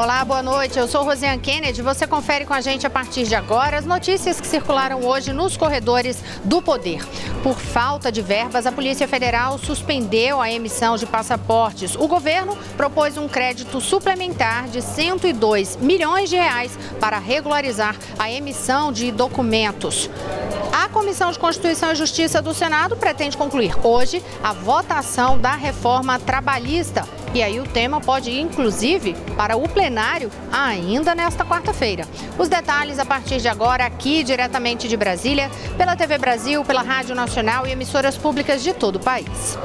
Olá, boa noite. Eu sou Rosiane Kennedy. Você confere com a gente a partir de agora as notícias que circularam hoje nos corredores do poder. Por falta de verbas, a Polícia Federal suspendeu a emissão de passaportes. O governo propôs um crédito suplementar de 102 milhões de reais para regularizar a emissão de documentos. A Comissão de Constituição e Justiça do Senado pretende concluir hoje a votação da reforma trabalhista. E aí o tema pode ir, inclusive, para o plenário ainda nesta quarta-feira. Os detalhes a partir de agora, aqui diretamente de Brasília, pela TV Brasil, pela Rádio Nacional e emissoras públicas de todo o país.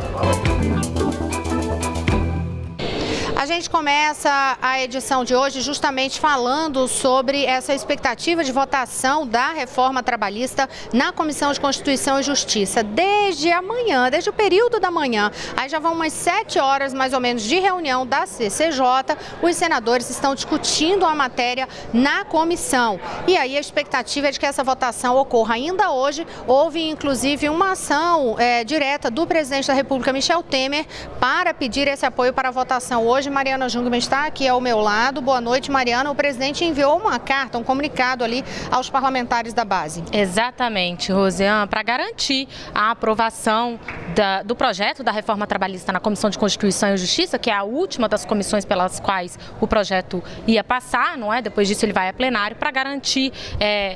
A gente começa a edição de hoje justamente falando sobre essa expectativa de votação da reforma trabalhista na Comissão de Constituição e Justiça. Desde amanhã, desde o período da manhã, aí já vão umas 7 horas mais ou menos de reunião da CCJ, os senadores estão discutindo a matéria na comissão. E aí a expectativa é de que essa votação ocorra ainda hoje. Houve inclusive uma ação direta do presidente da República, Michel Temer, para pedir esse apoio para a votação hoje. Mariana Jungmann está aqui ao meu lado. Boa noite, Mariana. O presidente enviou uma carta, um comunicado ali aos parlamentares da base. Exatamente, Rosiane, para garantir a aprovação do projeto da reforma trabalhista na Comissão de Constituição e Justiça, que é a última das comissões pelas quais o projeto ia passar, não é? Depois disso ele vai a plenário. Para garantir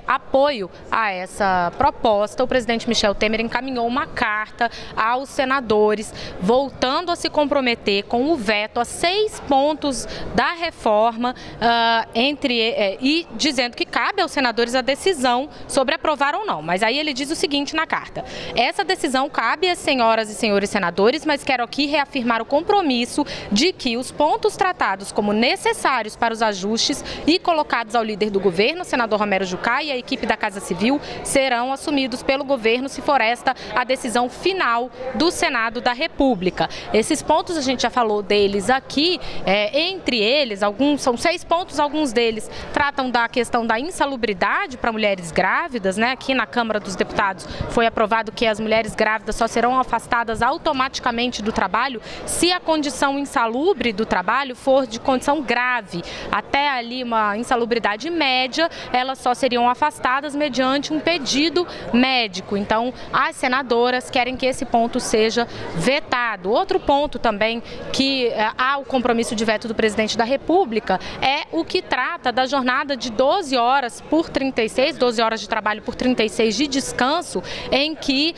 apoio a essa proposta, o presidente Michel Temer encaminhou uma carta aos senadores, voltando a se comprometer com o veto a 6 pontos da reforma e dizendo que cabe aos senadores a decisão sobre aprovar ou não. Mas aí ele diz o seguinte na carta: essa decisão cabe às senhoras e senhores senadores, mas quero aqui reafirmar o compromisso de que os pontos tratados como necessários para os ajustes e colocados ao líder do governo, senador Romero Jucá, e a equipe da Casa Civil serão assumidos pelo governo se for esta a decisão final do Senado da República. Esses pontos a gente já falou deles aqui. Entre eles, são 6 pontos, alguns deles tratam da questão da insalubridade para mulheres grávidas, né? Aqui na Câmara dos Deputados foi aprovado que as mulheres grávidas só serão afastadas automaticamente do trabalho se a condição insalubre do trabalho for de condição grave. Até ali uma insalubridade média, elas só seriam afastadas mediante um pedido médico. Então, as senadoras querem que esse ponto seja vetado. Outro ponto também que há o compromisso de veto do presidente da República é o que trata da jornada de 12 horas por 36, 12 horas de trabalho por 36 de descanso, em que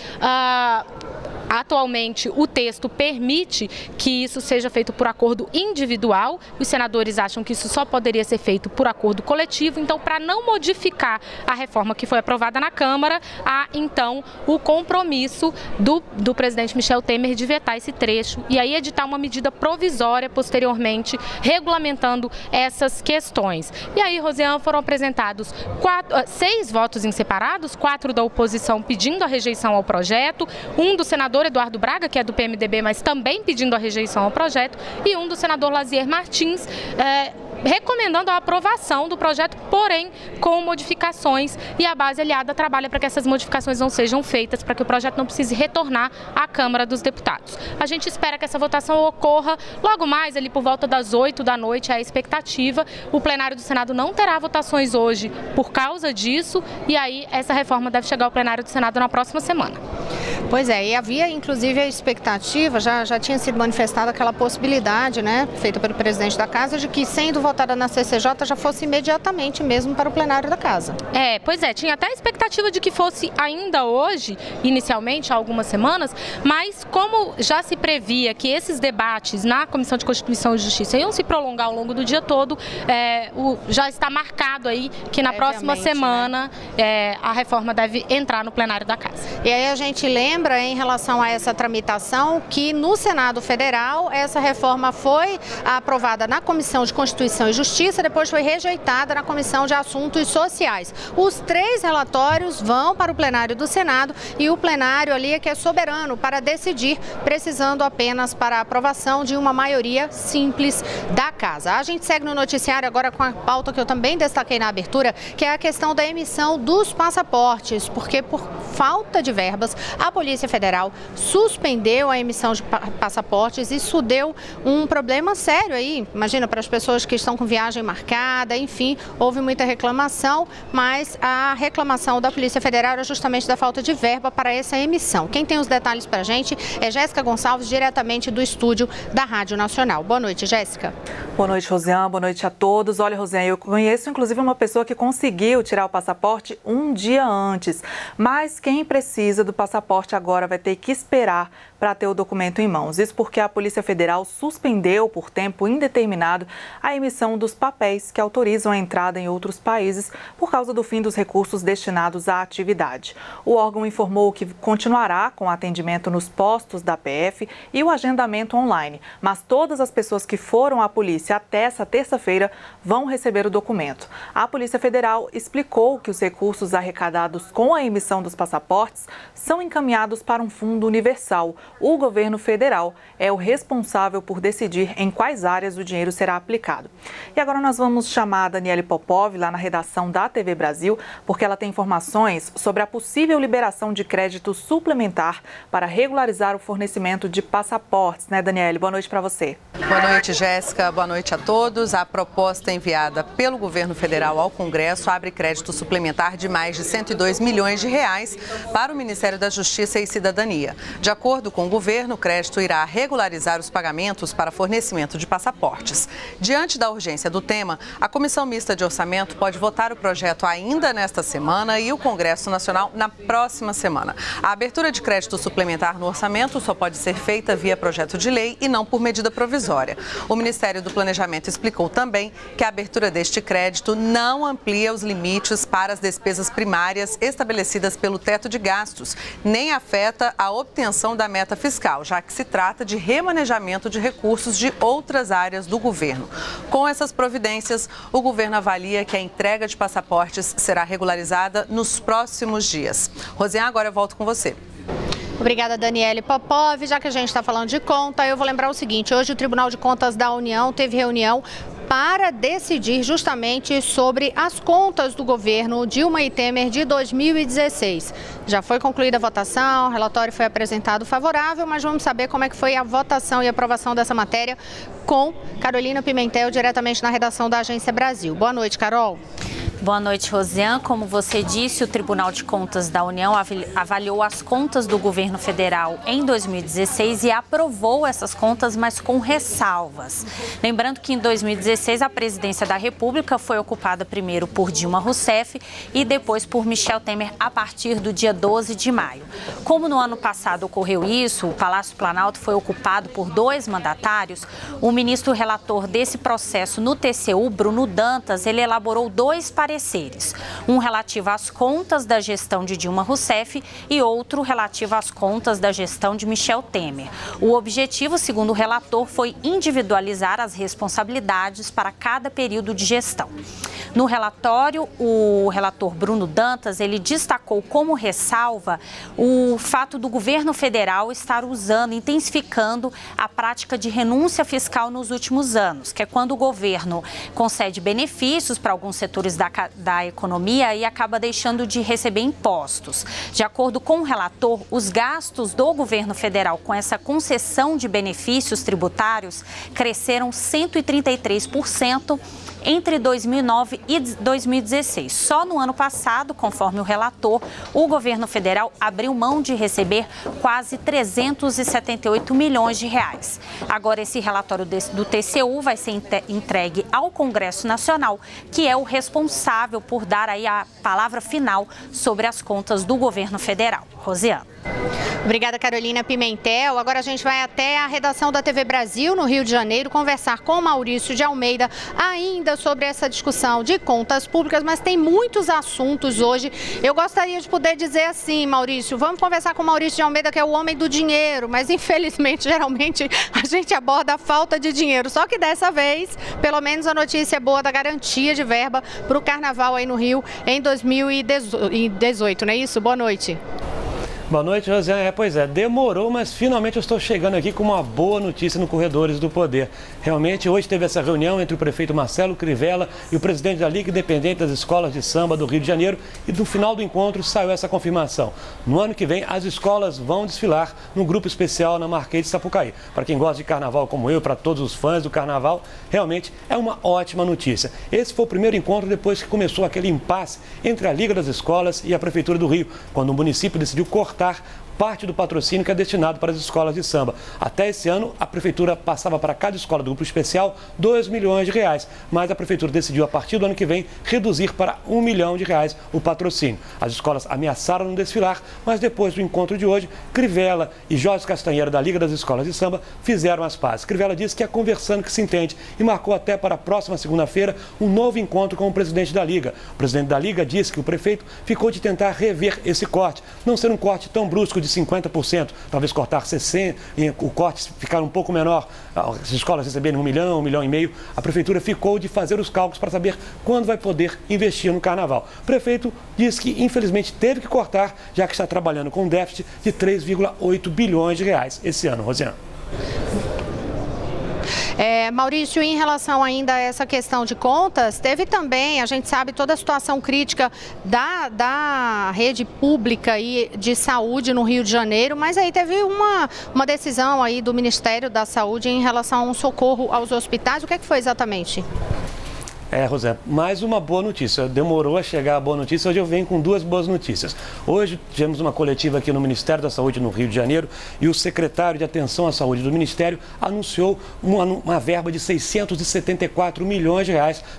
atualmente o texto permite que isso seja feito por acordo individual. Os senadores acham que isso só poderia ser feito por acordo coletivo. Então, para não modificar a reforma que foi aprovada na Câmara, há então o compromisso do presidente Michel Temer de vetar esse trecho e aí editar uma medida provisória posteriormente regulamentando essas questões. E aí, Rosiane, foram apresentados 6 votos em separados, 4 da oposição pedindo a rejeição ao projeto, um do senador Eduardo Braga, que é do PMDB, mas também pedindo a rejeição ao projeto, e um do senador Lazier Martins, recomendando a aprovação do projeto, porém com modificações, e a base aliada trabalha para que essas modificações não sejam feitas, para que o projeto não precise retornar à Câmara dos Deputados. A gente espera que essa votação ocorra logo mais, ali por volta das 8 da noite, é a expectativa. O plenário do Senado não terá votações hoje por causa disso, e aí essa reforma deve chegar ao plenário do Senado na próxima semana. Pois é, e havia inclusive a expectativa, já tinha sido manifestada aquela possibilidade, né, feita pelo presidente da Casa, de que sendo votada na CCJ já fosse imediatamente mesmo para o plenário da Casa. Pois é, tinha até a expectativa de que fosse ainda hoje, inicialmente há algumas semanas, mas como já se previa que esses debates na Comissão de Constituição e Justiça iam se prolongar ao longo do dia todo, já está marcado aí que na próxima semana, né, a reforma deve entrar no plenário da Casa. E aí a gente lembra, em relação a essa tramitação, que no Senado Federal essa reforma foi aprovada na Comissão de Constituição e Justiça, depois foi rejeitada na Comissão de Assuntos Sociais. Os 3 relatórios vão para o plenário do Senado e o plenário ali é que é soberano para decidir, precisando apenas para a aprovação de uma maioria simples da Casa. A gente segue no noticiário agora com a pauta que eu também destaquei na abertura, que é a questão da emissão dos passaportes, porque por falta de verbas, a Polícia Polícia Federal suspendeu a emissão de passaportes. Isso deu um problema sério aí, imagina, para as pessoas que estão com viagem marcada, enfim, houve muita reclamação, mas a reclamação da Polícia Federal era justamente da falta de verba para essa emissão. Quem tem os detalhes para a gente é Jéssica Gonçalves, diretamente do estúdio da Rádio Nacional. Boa noite, Jéssica. Boa noite, Rosiane. Boa noite a todos. Olha, Rosiane, eu conheço inclusive uma pessoa que conseguiu tirar o passaporte um dia antes, mas quem precisa do passaporte agora vai ter que esperar para ter o documento em mãos. Isso porque a Polícia Federal suspendeu por tempo indeterminado a emissão dos papéis que autorizam a entrada em outros países por causa do fim dos recursos destinados à atividade. O órgão informou que continuará com o atendimento nos postos da PF e o agendamento online, mas todas as pessoas que foram à polícia até essa terça-feira vão receber o documento. A Polícia Federal explicou que os recursos arrecadados com a emissão dos passaportes são encaminhados para um fundo universal. O governo federal é o responsável por decidir em quais áreas o dinheiro será aplicado. E agora nós vamos chamar a Daniele Popov, lá na redação da TV Brasil, porque ela tem informações sobre a possível liberação de crédito suplementar para regularizar o fornecimento de passaportes. Né, Daniele? Boa noite para você. Boa noite, Jéssica. Boa noite a todos. A proposta enviada pelo governo federal ao Congresso abre crédito suplementar de mais de 102 milhões de reais para o Ministério da Justiça e Cidadania. De acordo com o governo, o crédito irá regularizar os pagamentos para fornecimento de passaportes. Diante da urgência do tema, a Comissão Mista de Orçamento pode votar o projeto ainda nesta semana e o Congresso Nacional na próxima semana. A abertura de crédito suplementar no orçamento só pode ser feita via projeto de lei e não por medida provisória. O Ministério do Planejamento explicou também que a abertura deste crédito não amplia os limites para as despesas primárias estabelecidas pelo teto de gastos, nem afeta a obtenção da meta fiscal, já que se trata de remanejamento de recursos de outras áreas do governo. Com essas providências, o governo avalia que a entrega de passaportes será regularizada nos próximos dias. Rosiane, agora eu volto com você. Obrigada, Daniele Popov. Já que a gente está falando de conta, eu vou lembrar o seguinte: hoje o Tribunal de Contas da União teve reunião para decidir justamente sobre as contas do governo Dilma e Temer de 2016. Já foi concluída a votação, o relatório foi apresentado favorável, mas vamos saber como é que foi a votação e aprovação dessa matéria com Carolina Pimentel, diretamente na redação da Agência Brasil. Boa noite, Carol. Boa noite, Rosiane. Como você disse, o Tribunal de Contas da União avaliou as contas do governo federal em 2016 e aprovou essas contas, mas com ressalvas. Lembrando que em 2016 a presidência da República foi ocupada primeiro por Dilma Rousseff e depois por Michel Temer a partir do dia 12 de maio. Como no ano passado ocorreu isso, o Palácio Planalto foi ocupado por dois mandatários, o ministro relator desse processo no TCU, Bruno Dantas, ele elaborou dois pareceres, um relativo às contas da gestão de Dilma Rousseff e outro relativo às contas da gestão de Michel Temer. O objetivo, segundo o relator, foi individualizar as responsabilidades para cada período de gestão. No relatório, o relator Bruno Dantas, ele destacou como ressalva o fato do governo federal estar intensificando a prática de renúncia fiscal nos últimos anos, que é quando o governo concede benefícios para alguns setores da economia e acaba deixando de receber impostos. De acordo com o relator, os gastos do governo federal com essa concessão de benefícios tributários cresceram 133% entre 2009 e 2016. Só no ano passado, conforme o relator, o governo federal abriu mão de receber quase 378 milhões de reais. Agora, esse relatório do TCU vai ser entregue ao Congresso Nacional, que é o responsável por dar aí a palavra final sobre as contas do governo federal. Rosiane. Obrigada, Carolina Pimentel. Agora a gente vai até a redação da TV Brasil, no Rio de Janeiro, conversar com Maurício de Almeida ainda sobre essa discussão de contas públicas, mas tem muitos assuntos hoje. Eu gostaria de poder dizer assim, Maurício, vamos conversar com o Maurício de Almeida, que é o homem do dinheiro, mas infelizmente, geralmente, a gente aborda a falta de dinheiro. Só que dessa vez, pelo menos a notícia é boa da garantia de verba para o Carnaval aí no Rio em 2018, não é isso? Boa noite. Boa noite, Rosiane. Pois é, demorou, mas finalmente eu estou chegando aqui com uma boa notícia no Corredores do Poder. Realmente, hoje teve essa reunião entre o prefeito Marcelo Crivella e o presidente da Liga Independente das Escolas de Samba do Rio de Janeiro, e no final do encontro saiu essa confirmação. No ano que vem, as escolas vão desfilar num grupo especial na Marquês de Sapucaí. Para quem gosta de carnaval como eu, para todos os fãs do carnaval, realmente é uma ótima notícia. Esse foi o primeiro encontro depois que começou aquele impasse entre a Liga das Escolas e a Prefeitura do Rio, quando o município decidiu cortar parte do patrocínio que é destinado para as escolas de samba. Até esse ano, a Prefeitura passava para cada escola do grupo especial R$2 milhões, mas a Prefeitura decidiu, a partir do ano que vem, reduzir para R$1 milhão o patrocínio. As escolas ameaçaram não desfilar, mas depois do encontro de hoje, Crivella e Jorge Castanheira, da Liga das Escolas de Samba, fizeram as pazes. Crivella disse que é conversando que se entende e marcou até para a próxima segunda-feira um novo encontro com o presidente da Liga. O presidente da Liga disse que o prefeito ficou de tentar rever esse corte, não ser um corte tão brusco de 50%, talvez cortar 60%, o corte ficar um pouco menor, as escolas receberem R$1 milhão, R$1,5 milhão. A Prefeitura ficou de fazer os cálculos para saber quando vai poder investir no carnaval. O prefeito diz que, infelizmente, teve que cortar, já que está trabalhando com um déficit de R$3,8 bilhões esse ano, Rosiane. Maurício, em relação ainda a essa questão de contas, teve também, a gente sabe, toda a situação crítica da rede pública aí de saúde no Rio de Janeiro, mas aí teve uma decisão aí do Ministério da Saúde em relação a um socorro aos hospitais. O que foi exatamente? Rosé, mais uma boa notícia. Demorou a chegar a boa notícia, hoje eu venho com duas boas notícias. Hoje tivemos uma coletiva aqui no Ministério da Saúde no Rio de Janeiro e o secretário de Atenção à Saúde do Ministério anunciou uma verba de R$674 milhões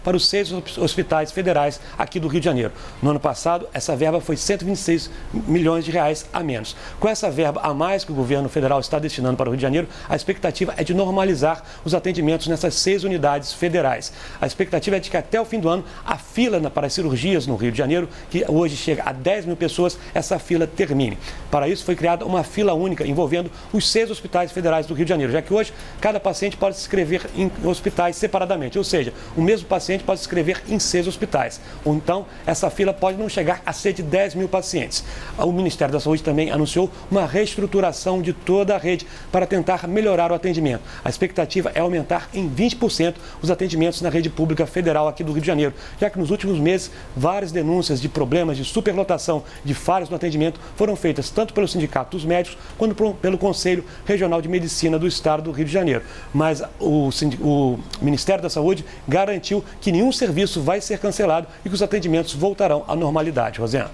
para os 6 hospitais federais aqui do Rio de Janeiro. No ano passado, essa verba foi R$126 milhões a menos. Com essa verba a mais que o governo federal está destinando para o Rio de Janeiro, a expectativa é de normalizar os atendimentos nessas 6 unidades federais. A expectativa é de que até o fim do ano, a fila para as cirurgias no Rio de Janeiro, que hoje chega a 10 mil pessoas, essa fila termine. Para isso, foi criada uma fila única envolvendo os 6 hospitais federais do Rio de Janeiro, já que hoje cada paciente pode se inscrever em hospitais separadamente, ou seja, o mesmo paciente pode se inscrever em 6 hospitais. Ou então, essa fila pode não chegar a ser de 10 mil pacientes. O Ministério da Saúde também anunciou uma reestruturação de toda a rede para tentar melhorar o atendimento. A expectativa é aumentar em 20% os atendimentos na rede pública federal aqui do Rio de Janeiro, já que nos últimos meses várias denúncias de problemas de superlotação, de falhas no atendimento foram feitas tanto pelo Sindicato dos Médicos quanto pelo Conselho Regional de Medicina do Estado do Rio de Janeiro. Mas o Ministério da Saúde garantiu que nenhum serviço vai ser cancelado e que os atendimentos voltarão à normalidade. Rosiane.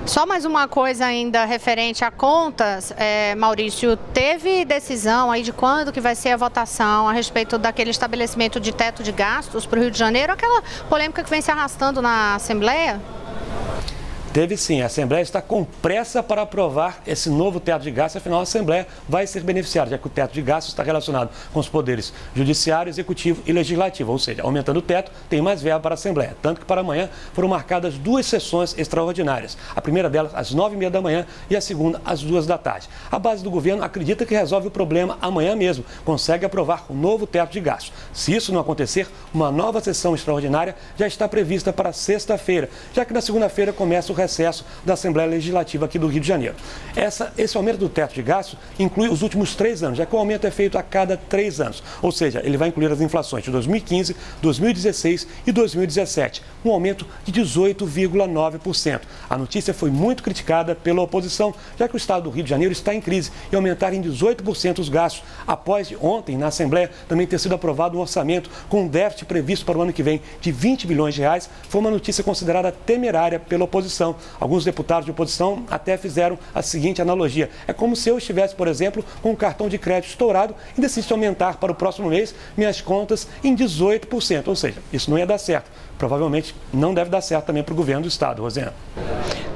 Só mais uma coisa ainda referente a contas, Maurício, teve decisão aí de quando que vai ser a votação a respeito daquele estabelecimento de teto de gastos para o Rio de Janeiro, aquela polêmica que vem se arrastando na Assembleia? Teve sim, a Assembleia está com pressa para aprovar esse novo teto de gastos, afinal a Assembleia vai ser beneficiada, já que o teto de gastos está relacionado com os poderes judiciário, executivo e legislativo, ou seja, aumentando o teto, tem mais verba para a Assembleia. Tanto que para amanhã foram marcadas 2 sessões extraordinárias, a primeira delas às 9h30 da manhã e a segunda às 2 da tarde. A base do governo acredita que resolve o problema amanhã mesmo, consegue aprovar o novo teto de gastos. Se isso não acontecer, uma nova sessão extraordinária já está prevista para sexta-feira, já que na segunda-feira começa o recesso da Assembleia Legislativa aqui do Rio de Janeiro. Esse aumento do teto de gastos inclui os últimos 3 anos, já que o aumento é feito a cada 3 anos. Ou seja, ele vai incluir as inflações de 2015, 2016 e 2017, um aumento de 18,9%. A notícia foi muito criticada pela oposição, já que o Estado do Rio de Janeiro está em crise e aumentar em 18% os gastos, após ontem, na Assembleia, também ter sido aprovado um orçamento com um déficit previsto para o ano que vem de R$20 bilhões, foi uma notícia considerada temerária pela oposição. Alguns deputados de oposição até fizeram a seguinte analogia. É como se eu estivesse, por exemplo, com um cartão de crédito estourado e decidisse aumentar para o próximo mês minhas contas em 18%. Ou seja, isso não ia dar certo. Provavelmente não deve dar certo também para o governo do Estado, Rosiane.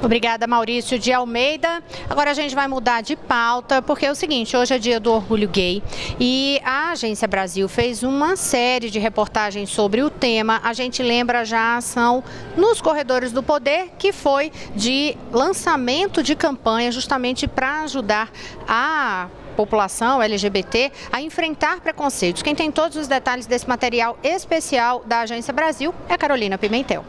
Obrigada, Maurício de Almeida. Agora a gente vai mudar de pauta, porque é o seguinte, hoje é dia do orgulho gay e a Agência Brasil fez uma série de reportagens sobre o tema. A gente lembra já a ação nos Corredores do Poder, que foi de lançamento de campanha justamente para ajudar a população LGBT a enfrentar preconceitos. Quem tem todos os detalhes desse material especial da Agência Brasil é Carolina Pimentel.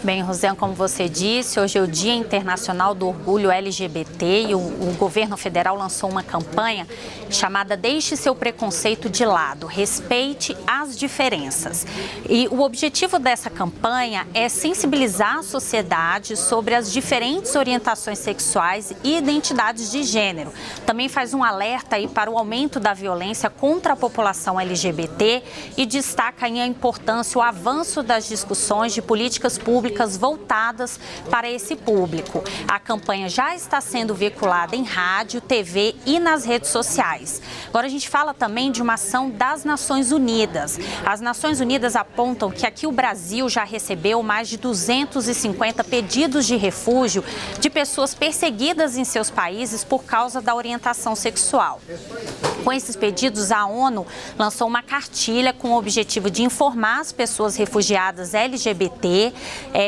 Bem, Rosiane, como você disse, hoje é o Dia Internacional do Orgulho LGBT e o governo federal lançou uma campanha chamada Deixe seu preconceito de lado, respeite as diferenças. E o objetivo dessa campanha é sensibilizar a sociedade sobre as diferentes orientações sexuais e identidades de gênero. Também faz um alerta aí para o aumento da violência contra a população LGBT e destaca aí a importância, o avanço das discussões de políticas públicas voltadas para esse público. A campanha já está sendo veiculada em rádio, TV e nas redes sociais. Agora a gente fala também de uma ação das Nações Unidas. As Nações Unidas apontam que aqui o Brasil já recebeu mais de 250 pedidos de refúgio de pessoas perseguidas em seus países por causa da orientação sexual. Com esses pedidos, a ONU lançou uma cartilha com o objetivo de informar as pessoas refugiadas LGBT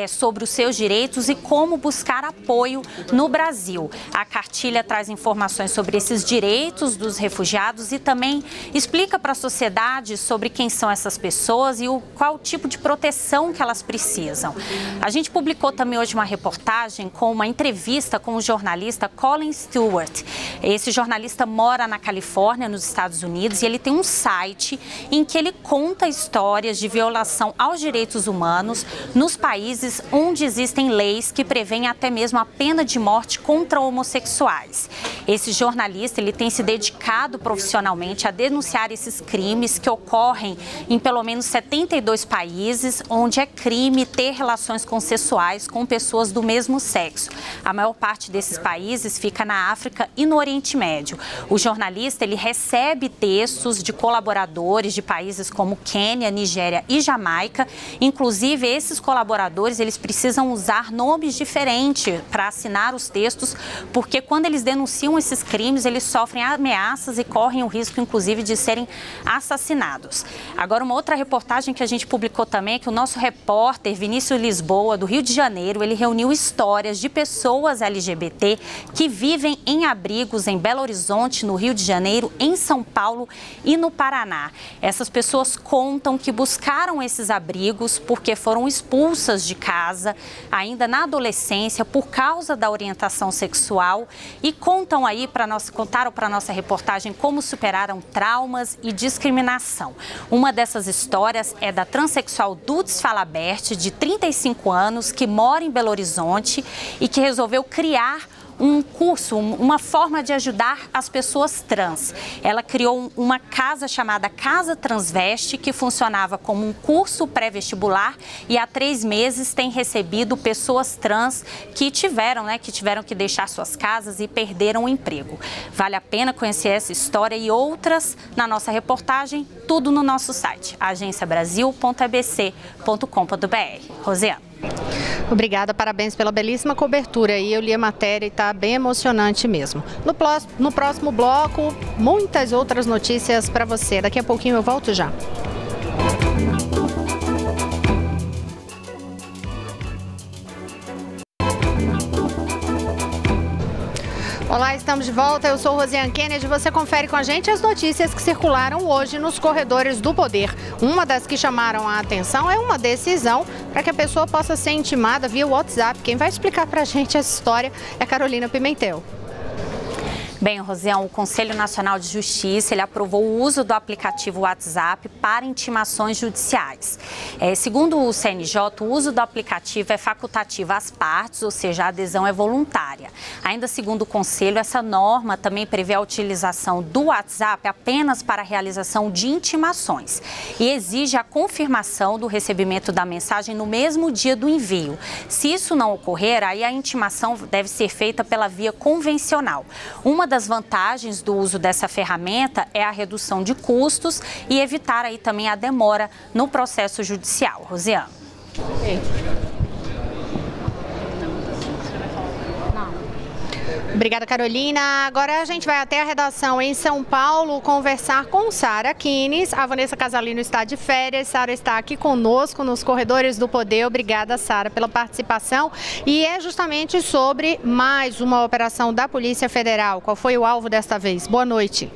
sobre os seus direitos e como buscar apoio no Brasil. A cartilha traz informações sobre esses direitos dos refugiados e também explica para a sociedade sobre quem são essas pessoas e qual tipo de proteção que elas precisam. A gente publicou também hoje uma reportagem com uma entrevista com o jornalista Colin Stewart. Esse jornalista mora na Califórnia, nos Estados Unidos, e ele tem um site em que ele conta histórias de violação aos direitos humanos nos países onde existem leis que prevêem até mesmo a pena de morte contra homossexuais. Esse jornalista, ele tem se dedicado profissionalmente a denunciar esses crimes que ocorrem em pelo menos 72 países onde é crime ter relações consensuais com pessoas do mesmo sexo. A maior parte desses países fica na África e no Oriente Médio. O jornalista, ele recebe textos de colaboradores de países como Quênia, Nigéria e Jamaica. Inclusive, esses colaboradores, eles precisam usar nomes diferentes para assinar os textos, porque quando eles denunciam esses crimes, eles sofrem ameaças e correm o risco, inclusive, de serem assassinados. Agora, uma outra reportagem que a gente publicou também é que o nosso repórter Vinícius Lisboa, do Rio de Janeiro, ele reuniu histórias de pessoas LGBT que vivem em abrigos em Belo Horizonte, no Rio de Janeiro, em São Paulo e no Paraná. Essas pessoas contam que buscaram esses abrigos porque foram expulsas de casa ainda na adolescência por causa da orientação sexual e contaram para nossa reportagem como superaram traumas e discriminação. Uma dessas histórias é da transexual Dudes Falabert, de 35 anos, que mora em Belo Horizonte e que resolveu criar um curso, uma forma de ajudar as pessoas trans. Ela criou uma casa chamada Casa Transveste, que funcionava como um curso pré-vestibular e há 3 meses tem recebido pessoas trans que tiveram que deixar suas casas e perderam o emprego. Vale a pena conhecer essa história e outras na nossa reportagem, tudo no nosso site, agenciabrasil.abc.com.br. Rosiane. Obrigada, parabéns pela belíssima cobertura. E eu li a matéria e está bem emocionante mesmo. No próximo bloco, muitas outras notícias para você. Daqui a pouquinho eu volto já. Olá, estamos de volta. Eu sou Rosiane Kennedy. Você confere com a gente as notícias que circularam hoje nos corredores do poder. Uma das que chamaram a atenção é uma decisão para que a pessoa possa ser intimada via WhatsApp. Quem vai explicar para a gente essa história é a Carolina Pimentel. Bem, Rosiane, o Conselho Nacional de Justiça, ele aprovou o uso do aplicativo WhatsApp para intimações judiciais. Segundo o CNJ, o uso do aplicativo é facultativo às partes, ou seja, a adesão é voluntária. Ainda segundo o Conselho, essa norma também prevê a utilização do WhatsApp apenas para a realização de intimações e exige a confirmação do recebimento da mensagem no mesmo dia do envio. Se isso não ocorrer, aí a intimação deve ser feita pela via convencional. Uma das vantagens do uso dessa ferramenta é a redução de custos e evitar aí também a demora no processo judicial. Rosiane. Obrigada, Carolina. Agora a gente vai até a redação em São Paulo conversar com Sara Kines. A Vanessa Casalino está de férias. Sara está aqui conosco nos corredores do poder. Obrigada, Sara, pela participação. E é justamente sobre mais uma operação da Polícia Federal. Qual foi o alvo desta vez? Boa noite.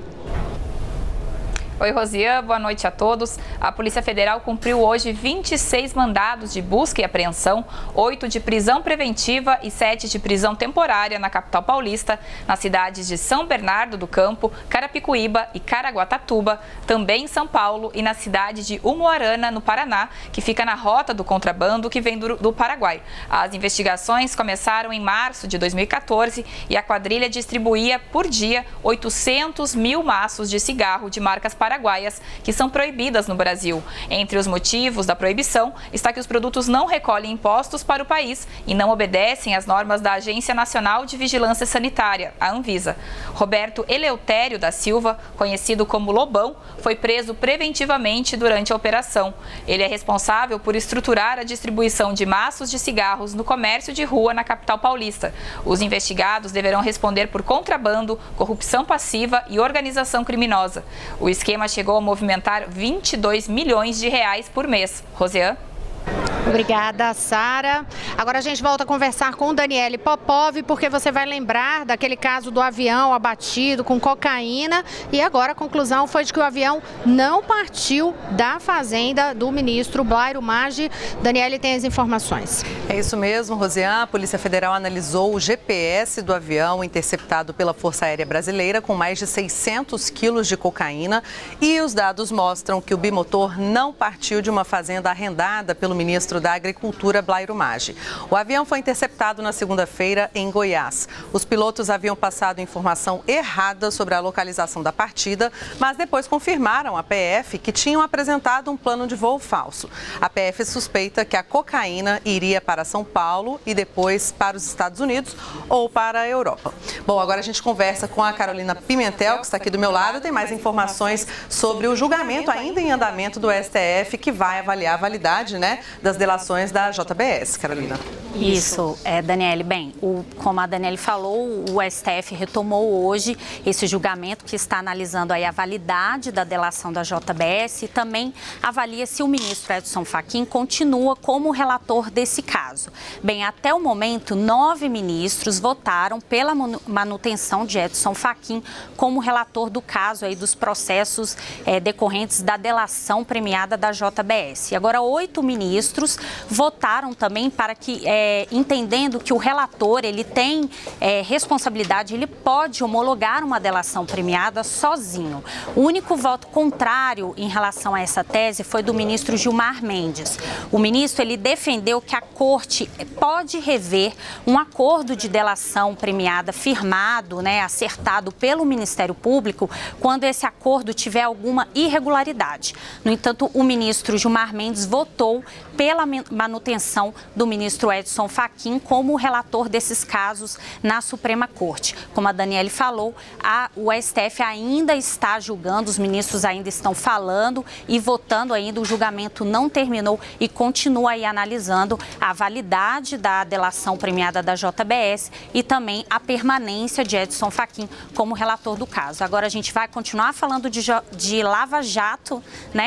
Oi, Rosiane, boa noite a todos. A Polícia Federal cumpriu hoje 26 mandados de busca e apreensão, 8 de prisão preventiva e 7 de prisão temporária na capital paulista, nas cidades de São Bernardo do Campo, Carapicuíba e Caraguatatuba, também em São Paulo e na cidade de Umuarana, no Paraná, que fica na rota do contrabando que vem do Paraguai. As investigações começaram em março de 2014 e a quadrilha distribuía por dia 800 mil maços de cigarro de marcas paraguaias, que são proibidas no Brasil. Entre os motivos da proibição está que os produtos não recolhem impostos para o país e não obedecem às normas da Agência Nacional de Vigilância Sanitária, a Anvisa. Roberto Eleutério da Silva, conhecido como Lobão, foi preso preventivamente durante a operação. Ele é responsável por estruturar a distribuição de maços de cigarros no comércio de rua na capital paulista. Os investigados deverão responder por contrabando, corrupção passiva e organização criminosa. O esquema chegou a movimentar 22 milhões de reais por mês. Rosiane? Obrigada, Sara. Agora a gente volta a conversar com Daniele Popov, porque você vai lembrar daquele caso do avião abatido com cocaína. E agora a conclusão foi de que o avião não partiu da fazenda do ministro Blairo Maggi. Daniele tem as informações. É isso mesmo, Rosiane. A Polícia Federal analisou o GPS do avião interceptado pela Força Aérea Brasileira com mais de 600 quilos de cocaína. E os dados mostram que o bimotor não partiu de uma fazenda arrendada pelo ministro da Agricultura, Blairo Maggi. O avião foi interceptado na segunda-feira em Goiás. Os pilotos haviam passado informação errada sobre a localização da partida, mas depois confirmaram à PF que tinham apresentado um plano de voo falso. A PF suspeita que a cocaína iria para São Paulo e depois para os Estados Unidos ou para a Europa. Bom, agora a gente conversa com a Carolina Pimentel, que está aqui do meu lado. Tem mais informações sobre o julgamento ainda em andamento do STF, que vai avaliar a validade, das delações da JBS. Carolina. Isso, Daniele. Bem, como a Daniele falou, o STF retomou hoje esse julgamento que está analisando aí a validade da delação da JBS e também avalia se o ministro Edson Fachin continua como relator desse caso. Bem, até o momento, 9 ministros votaram pela manutenção de Edson Fachin como relator do caso aí dos processos decorrentes da delação premiada da JBS. E agora 8 ministros votaram também para que, entendendo que o relator ele tem responsabilidade, ele pode homologar uma delação premiada sozinho. O único voto contrário em relação a essa tese foi do ministro Gilmar Mendes. O ministro ele defendeu que a corte pode rever um acordo de delação premiada firmado, acertado pelo Ministério Público, quando esse acordo tiver alguma irregularidade. No entanto, o ministro Gilmar Mendes votou pela manutenção do ministro Edson Fachin como relator desses casos na Suprema Corte. Como a Daniele falou, o STF ainda está julgando, os ministros ainda estão falando e votando ainda, o julgamento não terminou e continua aí analisando a validade da delação premiada da JBS e também a permanência de Edson Fachin como relator do caso. Agora a gente vai continuar falando de Lava Jato,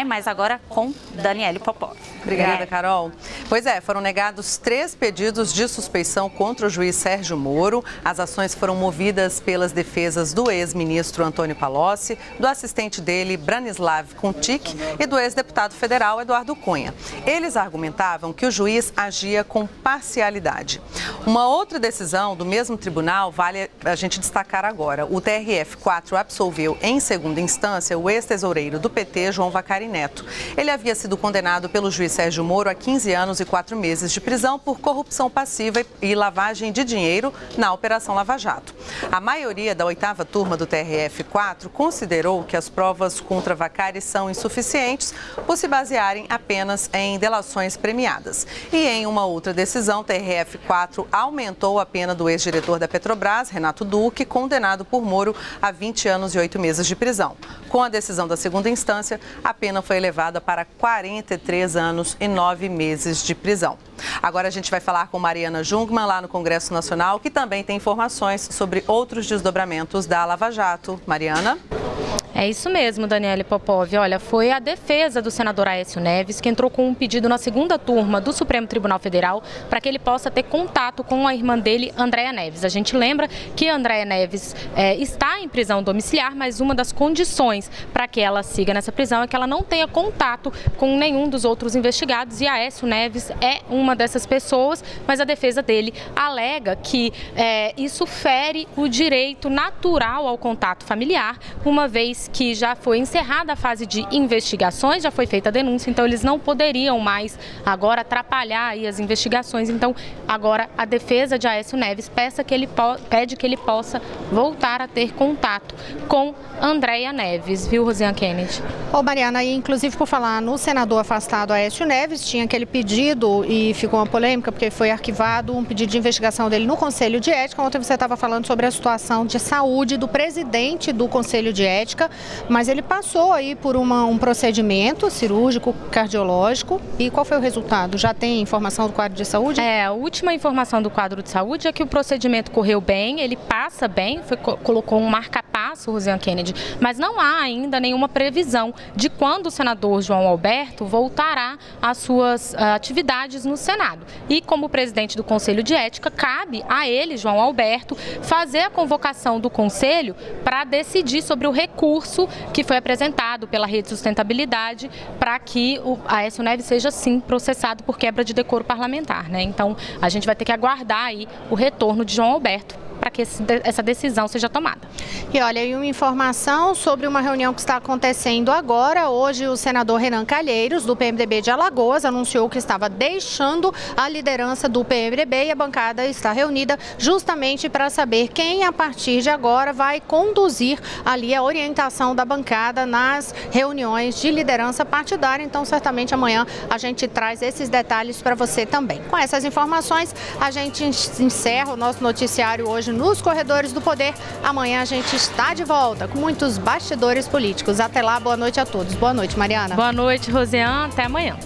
mas agora com Daniele Popov. Obrigada, Carol. Pois foram negados 3 pedidos de suspeição contra o juiz Sérgio Moro. As ações foram movidas pelas defesas do ex-ministro Antônio Palocci, do assistente dele, Branislav Kuntik, e do ex-deputado federal Eduardo Cunha. Eles argumentavam que o juiz agia com parcialidade. Uma outra decisão do mesmo tribunal vale a gente destacar agora. O TRF4 absolveu em segunda instância o ex-tesoureiro do PT, João Vacari Neto. Ele havia sido condenado pelo juiz Sérgio Moro a 15 anos e 4 meses de prisão por corrupção passiva e lavagem de dinheiro na Operação Lava Jato. A maioria da 8ª turma do TRF4 considerou que as provas contra Vacari são insuficientes por se basearem apenas em delações premiadas. E em uma outra decisão, o TRF4 aumentou a pena do ex-diretor da Petrobras, Renato Duque, condenado por Moro a 20 anos e 8 meses de prisão. Com a decisão da segunda instância, a pena foi elevada para 43 anos e 9 meses de prisão. Agora a gente vai falar com Mariana Jungmann, lá no Congresso Nacional, que também tem informações sobre outros desdobramentos da Lava Jato. Mariana? É isso mesmo, Daniele Popov. Olha, foi a defesa do senador Aécio Neves que entrou com um pedido na segunda turma do Supremo Tribunal Federal para que ele possa ter contato com a irmã dele, Andréa Neves. A gente lembra que Andréa Neves está em prisão domiciliar, mas uma das condições para que ela siga nessa prisão é que ela não tenha contato com nenhum dos outros investigados, e Aécio Neves é uma dessas pessoas, mas a defesa dele alega que isso fere o direito natural ao contato familiar, uma vez que já foi encerrada a fase de investigações, já foi feita a denúncia, então eles não poderiam mais agora atrapalhar aí as investigações. Então agora a defesa de Aécio Neves pede que ele possa voltar a ter contato com Andréa Neves, viu, Rosiane Kennedy? Ô Mariana, e inclusive por falar no senador afastado Aécio Neves, tinha aquele pedido e ficou uma polêmica porque foi arquivado um pedido de investigação dele no Conselho de Ética. Ontem você estava falando sobre a situação de saúde do presidente do Conselho de Ética, mas ele passou aí por um procedimento cirúrgico, cardiológico. E qual foi o resultado? Já tem informação do quadro de saúde? A última informação do quadro de saúde é que o procedimento correu bem, ele passa bem, colocou um marca-passo, Rosiane Kennedy, mas não há ainda nenhuma previsão de quando o senador João Alberto voltará às suas atividades no Senado. E como presidente do Conselho de Ética, cabe a ele, João Alberto, fazer a convocação do Conselho para decidir sobre o recurso que foi apresentado pela Rede Sustentabilidade para que o Aécio Neves seja, sim, processado por quebra de decoro parlamentar, né? Então, a gente vai ter que aguardar aí o retorno de João Alberto para que essa decisão seja tomada. E olha, aí uma informação sobre uma reunião que está acontecendo agora. Hoje o senador Renan Calheiros, do PMDB de Alagoas, anunciou que estava deixando a liderança do PMDB e a bancada está reunida justamente para saber quem, a partir de agora, vai conduzir ali a orientação da bancada nas reuniões de liderança partidária. Então, certamente amanhã a gente traz esses detalhes para você também. Com essas informações, a gente encerra o nosso noticiário hoje nos Corredores do Poder. Amanhã a gente está de volta com muitos bastidores políticos. Até lá, boa noite a todos. Boa noite, Mariana. Boa noite, Rosiane. Até amanhã.